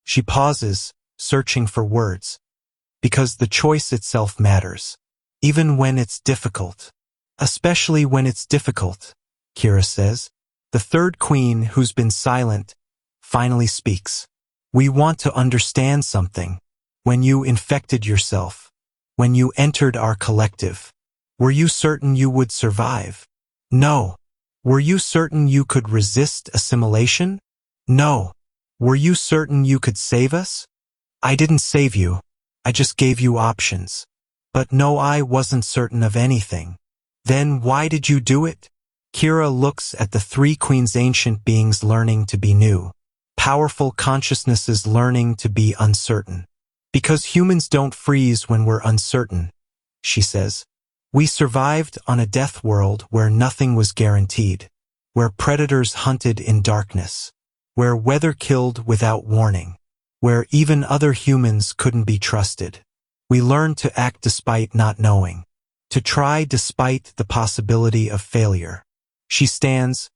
she pauses, searching for words. Because the choice itself matters, even when it's difficult. Especially when it's difficult, Kira says. The third Queen, who's been silent, finally speaks. We want to understand something. When you infected yourself, when you entered our collective, were you certain you would survive? No. Were you certain you could resist assimilation? No. Were you certain you could save us? I didn't save you. I just gave you options. But no, I wasn't certain of anything. Then why did you do it? Kira looks at the three Queens, ancient beings learning to be new, powerful consciousnesses learning to be uncertain. Because humans don't freeze when we're uncertain, she says. We survived on a death world where nothing was guaranteed, where predators hunted in darkness, where weather killed without warning, where even other humans couldn't be trusted. We learned to act despite not knowing, to try despite the possibility of failure. She stands,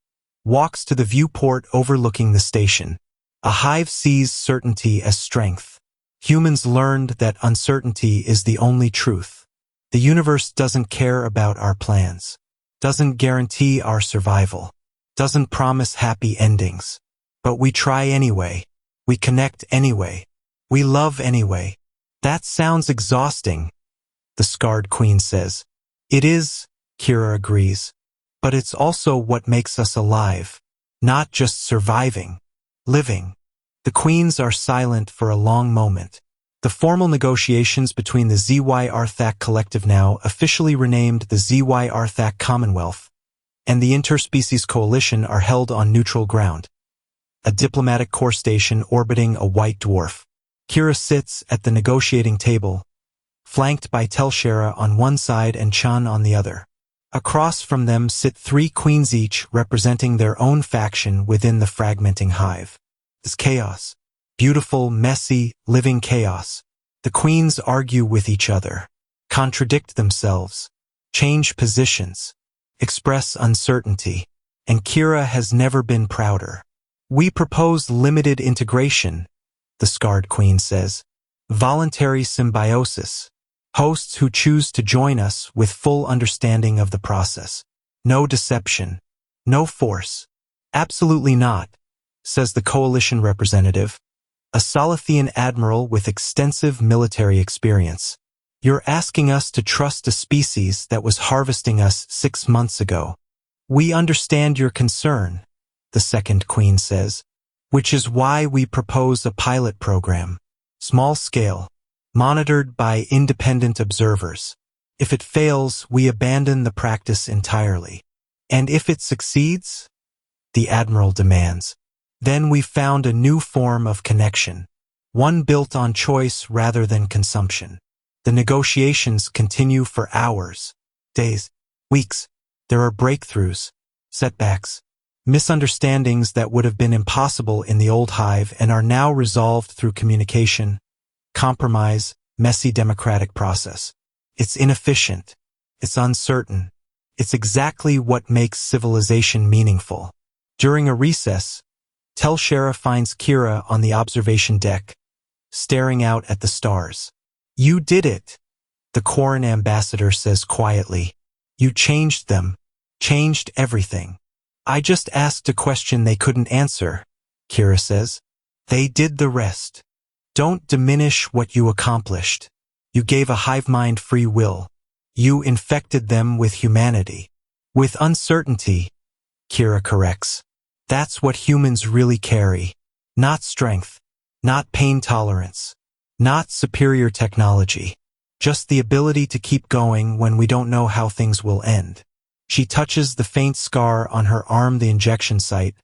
walks to the viewport overlooking the station. A hive sees certainty as strength. Humans learned that uncertainty is the only truth. The universe doesn't care about our plans, doesn't guarantee our survival, doesn't promise happy endings. But we try anyway. We connect anyway. We love anyway. That sounds exhausting, the Scarred Queen says. It is, Kira agrees. But it's also what makes us alive, not just surviving, living. The Queens are silent for a long moment. The formal negotiations between the Zyr'thak Collective, now officially renamed the Zyr'thak Commonwealth, and the Interspecies Coalition are held on neutral ground, a diplomatic core station orbiting a white dwarf. Kira sits at the negotiating table, flanked by Telshera on one side and Chan on the other. Across from them sit three Queens, each representing their own faction within the fragmenting hive. This chaos. Beautiful, messy, living chaos. The Queens argue with each other, contradict themselves, change positions, express uncertainty, and Kira has never been prouder. We propose limited integration, the scarred queen says. Voluntary symbiosis. Hosts who choose to join us with full understanding of the process. No deception. No force. Absolutely not, says the coalition representative, a Salathian admiral with extensive military experience. You're asking us to trust a species that was harvesting us 6 months ago. We understand your concern, the second queen says, which is why we propose a pilot program. Small scale, monitored by independent observers. If it fails, we abandon the practice entirely. And if it succeeds? The admiral demands. Then we've found a new form of connection, one built on choice rather than consumption. The negotiations continue for hours, days, weeks. There are breakthroughs, setbacks, misunderstandings that would have been impossible in the old hive and are now resolved through communication, compromise, messy democratic process. It's inefficient. It's uncertain. It's exactly what makes civilization meaningful. During a recess, Telshera finds Kira on the observation deck, staring out at the stars. You did it, the Quarren ambassador says quietly. You changed them, changed everything. I just asked a question they couldn't answer, Kira says. They did the rest. Don't diminish what you accomplished. You gave a hive mind free will. You infected them with humanity. With uncertainty, Kira corrects. That's what humans really carry. Not strength, not pain tolerance, not superior technology. Just the ability to keep going when we don't know how things will end. She touches the faint scar on her arm, the injection site,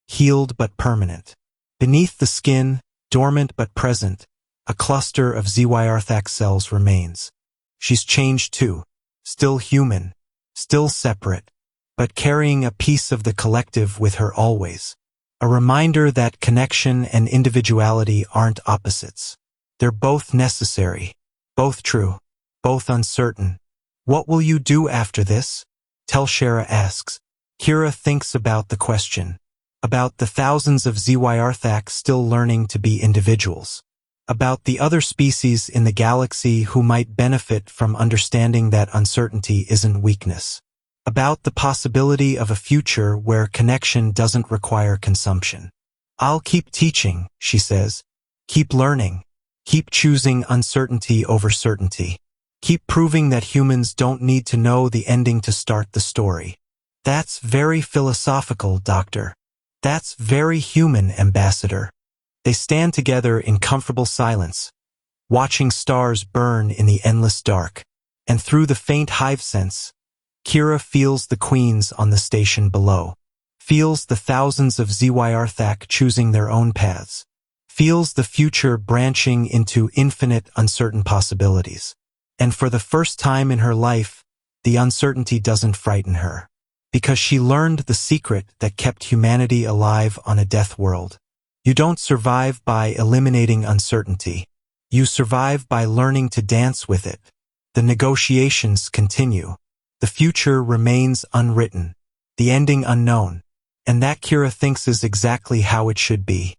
healed but permanent. Beneath the skin, dormant but present, a cluster of Zyr'thak cells remains. She's changed too, still human, still separate, but carrying a piece of the collective with her always. A reminder that connection and individuality aren't opposites. They're both necessary, both true, both uncertain. What will you do after this? Telshera asks. Kira thinks about the question, about the thousands of Zyr'thak still learning to be individuals, about the other species in the galaxy who might benefit from understanding that uncertainty isn't weakness, about the possibility of a future where connection doesn't require consumption. I'll keep teaching, she says. Keep learning. Keep choosing uncertainty over certainty. Keep proving that humans don't need to know the ending to start the story. That's very philosophical, Doctor. That's very human, Ambassador. They stand together in comfortable silence, watching stars burn in the endless dark. And through the faint hive sense, Kira feels the queens on the station below, feels the thousands of Zyr'thak choosing their own paths, feels the future branching into infinite uncertain possibilities. And for the first time in her life, the uncertainty doesn't frighten her, because she learned the secret that kept humanity alive on a death world. You don't survive by eliminating uncertainty. You survive by learning to dance with it. The negotiations continue. The future remains unwritten, the ending unknown, and that Kira thinks is exactly how it should be.